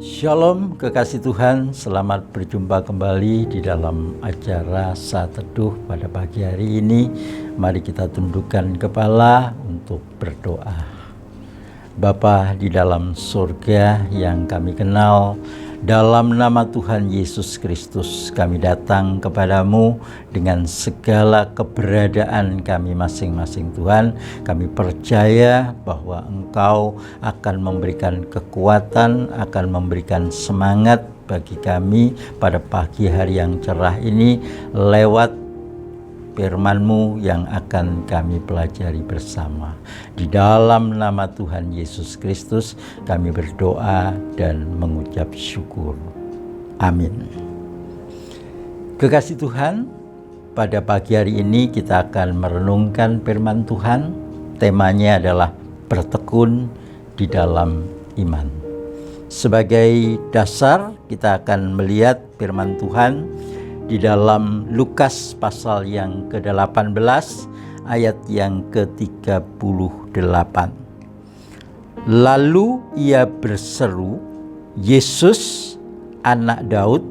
Shalom kekasih Tuhan, selamat berjumpa kembali di dalam acara Saat Teduh pada pagi hari ini. Mari kita tundukkan kepala untuk berdoa. Bapa di dalam surga yang kami kenal, dalam nama Tuhan Yesus Kristus kami datang kepadamu dengan segala keberadaan kami masing-masing. Tuhan, kami percaya bahwa Engkau akan memberikan kekuatan, akan memberikan semangat bagi kami pada pagi hari yang cerah ini lewat firman-Mu yang akan kami pelajari bersama. Di dalam nama Tuhan Yesus Kristus kami berdoa dan mengucap syukur. Amin. Kekasih Tuhan, pada pagi hari ini kita akan merenungkan firman Tuhan. Temanya adalah bertekun di dalam iman. Sebagai dasar kita akan melihat firman Tuhan di dalam Lukas pasal yang ke-18 ayat yang ke-38. Lalu ia berseru, "Yesus, anak Daud,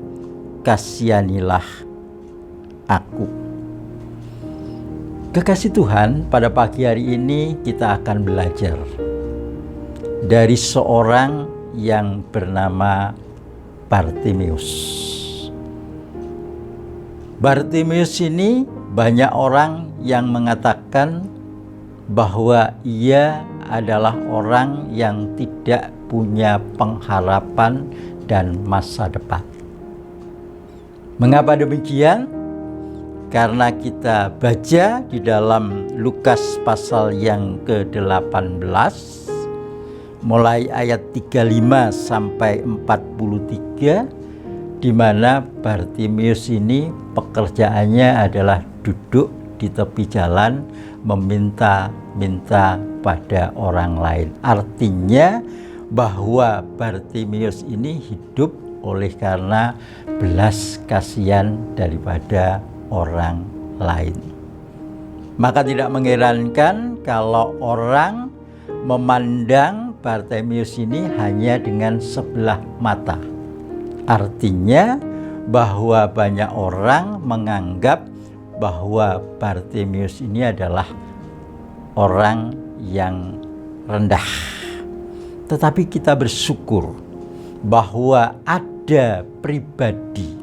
kasihanilah aku." Kekasih Tuhan, pada pagi hari ini kita akan belajar dari seorang yang bernama Bartimeus. Bartimeus ini banyak orang yang mengatakan bahwa ia adalah orang yang tidak punya pengharapan dan masa depan. Mengapa demikian? Karena kita baca di dalam Lukas pasal yang ke-18 mulai ayat 35 sampai 43, di mana Bartimeus ini pekerjaannya adalah duduk di tepi jalan meminta-minta pada orang lain. Artinya bahwa Bartimeus ini hidup oleh karena belas kasihan daripada orang lain. Maka tidak mengherankan kalau orang memandang Bartimeus ini hanya dengan sebelah mata. Artinya bahwa banyak orang menganggap bahwa Bartimeus ini adalah orang yang rendah. Tetapi kita bersyukur bahwa ada pribadi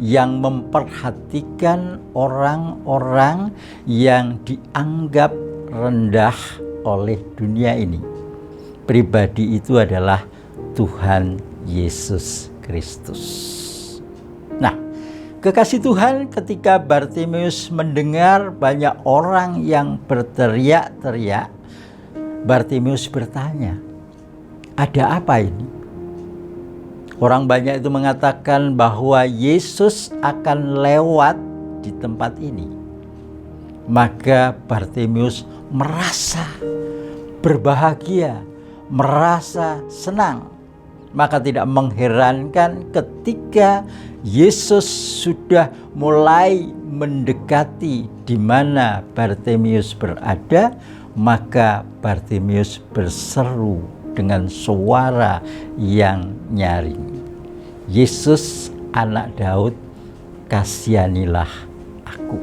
yang memperhatikan orang-orang yang dianggap rendah oleh dunia ini. Pribadi itu adalah Tuhan Yesus Kristus. Nah, kekasih Tuhan, ketika Bartimeus mendengar banyak orang yang berteriak-teriak, Bartimeus bertanya, "Ada apa ini?" Orang banyak itu mengatakan bahwa Yesus akan lewat di tempat ini. Maka Bartimeus merasa berbahagia, merasa senang. Maka tidak mengherankan ketika Yesus sudah mulai mendekati di mana Bartimeus berada, maka Bartimeus berseru dengan suara yang nyaring, "Yesus, anak Daud, kasihanilah aku."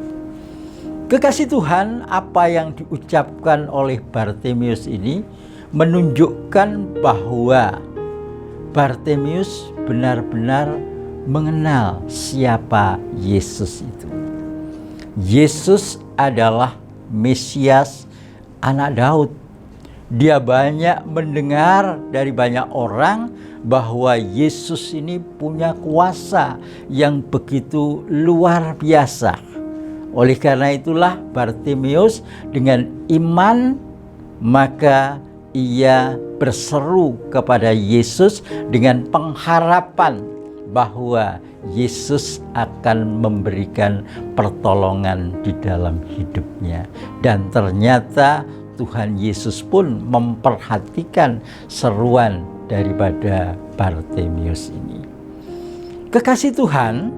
Kekasih Tuhan, apa yang diucapkan oleh Bartimeus ini menunjukkan bahwa Bartimeus benar-benar mengenal siapa Yesus itu. Yesus adalah Mesias, anak Daud. Dia banyak mendengar dari banyak orang bahwa Yesus ini punya kuasa yang begitu luar biasa. Oleh karena itulah Bartimeus dengan iman maka ia berseru kepada Yesus dengan pengharapan bahwa Yesus akan memberikan pertolongan di dalam hidupnya. Dan ternyata Tuhan Yesus pun memperhatikan seruan daripada Bartimeus ini. Kekasih Tuhan,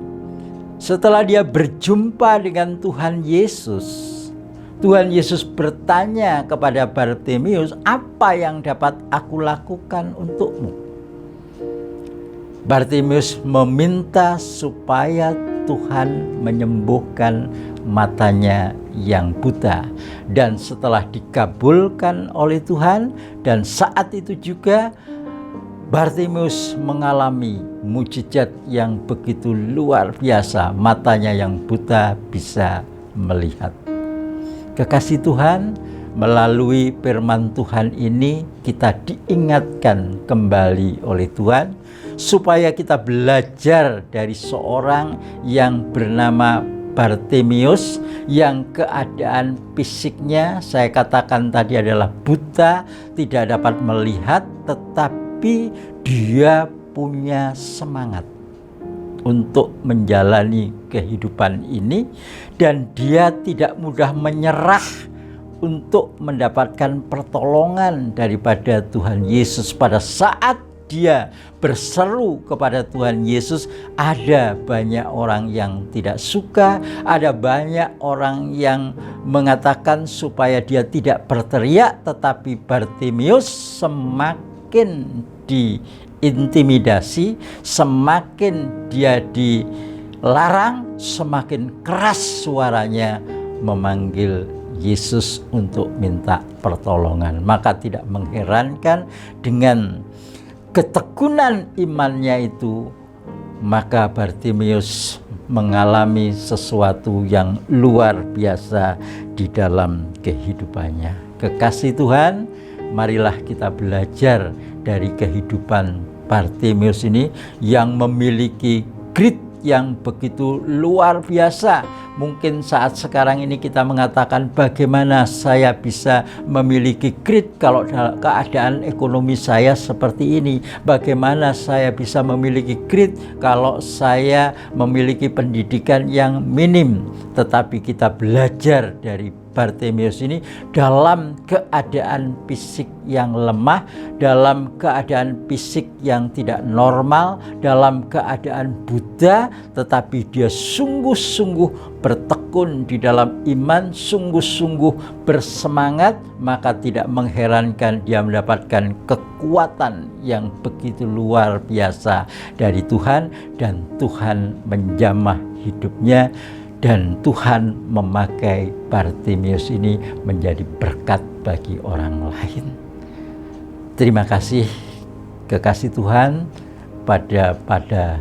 setelah dia berjumpa dengan Tuhan Yesus, Tuhan Yesus bertanya kepada Bartimeus, "Apa yang dapat aku lakukan untukmu?" Bartimeus meminta supaya Tuhan menyembuhkan matanya yang buta. Dan setelah dikabulkan oleh Tuhan, dan saat itu juga Bartimeus mengalami mujizat yang begitu luar biasa. Matanya yang buta bisa melihat. Kekasih Tuhan, melalui firman Tuhan ini kita diingatkan kembali oleh Tuhan supaya kita belajar dari seorang yang bernama Bartimeus, yang keadaan fisiknya saya katakan tadi adalah buta, tidak dapat melihat, tetapi dia punya semangat untuk menjalani kehidupan ini, dan dia tidak mudah menyerah untuk mendapatkan pertolongan daripada Tuhan Yesus. Pada saat dia berseru kepada Tuhan Yesus, ada banyak orang yang tidak suka, ada banyak orang yang mengatakan supaya dia tidak berteriak, tetapi Bartimeus semakin diintimidasi, semakin dia dilarang, semakin keras suaranya memanggil Yesus untuk minta pertolongan. Maka tidak mengherankan dengan ketekunan imannya itu, maka Bartimeus mengalami sesuatu yang luar biasa di dalam kehidupannya. Kekasih Tuhan, marilah kita belajar dari kehidupan Bartimeus ini yang memiliki grit yang begitu luar biasa. Mungkin saat sekarang ini kita mengatakan, bagaimana saya bisa memiliki grit kalau keadaan ekonomi saya seperti ini? Bagaimana saya bisa memiliki grit kalau saya memiliki pendidikan yang minim? Tetapi kita belajar dari Bartimeus ini dalam keadaan fisik yang lemah, dalam keadaan fisik yang tidak normal, dalam keadaan buta, tetapi dia sungguh-sungguh bertekun di dalam iman, sungguh-sungguh bersemangat. Maka tidak mengherankan dia mendapatkan kekuatan yang begitu luar biasa dari Tuhan, dan Tuhan menjamah hidupnya. Dan Tuhan memakai Bartimeus ini menjadi berkat bagi orang lain. Terima kasih kekasih Tuhan, pada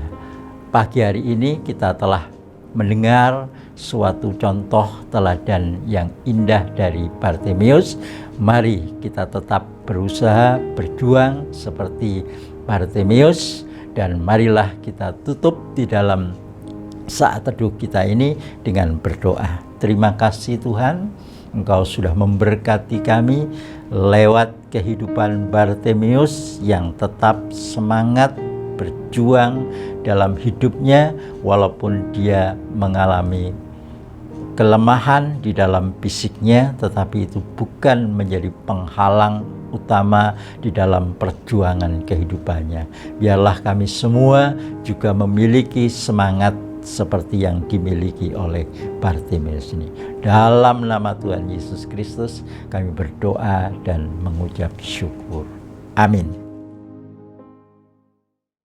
pagi hari ini kita telah mendengar suatu contoh teladan yang indah dari Bartimeus. Mari kita tetap berusaha, berjuang seperti Bartimeus, dan marilah kita tutup di dalam saat teduh kita ini dengan berdoa. Terima kasih Tuhan, Engkau sudah memberkati kami lewat kehidupan Bartimeus yang tetap semangat berjuang dalam hidupnya, walaupun dia mengalami kelemahan di dalam fisiknya, tetapi itu bukan menjadi penghalang utama di dalam perjuangan kehidupannya. Biarlah kami semua juga memiliki semangat seperti yang dimiliki oleh Bartimeus ini. Dalam nama Tuhan Yesus Kristus kami berdoa dan mengucap syukur. Amin.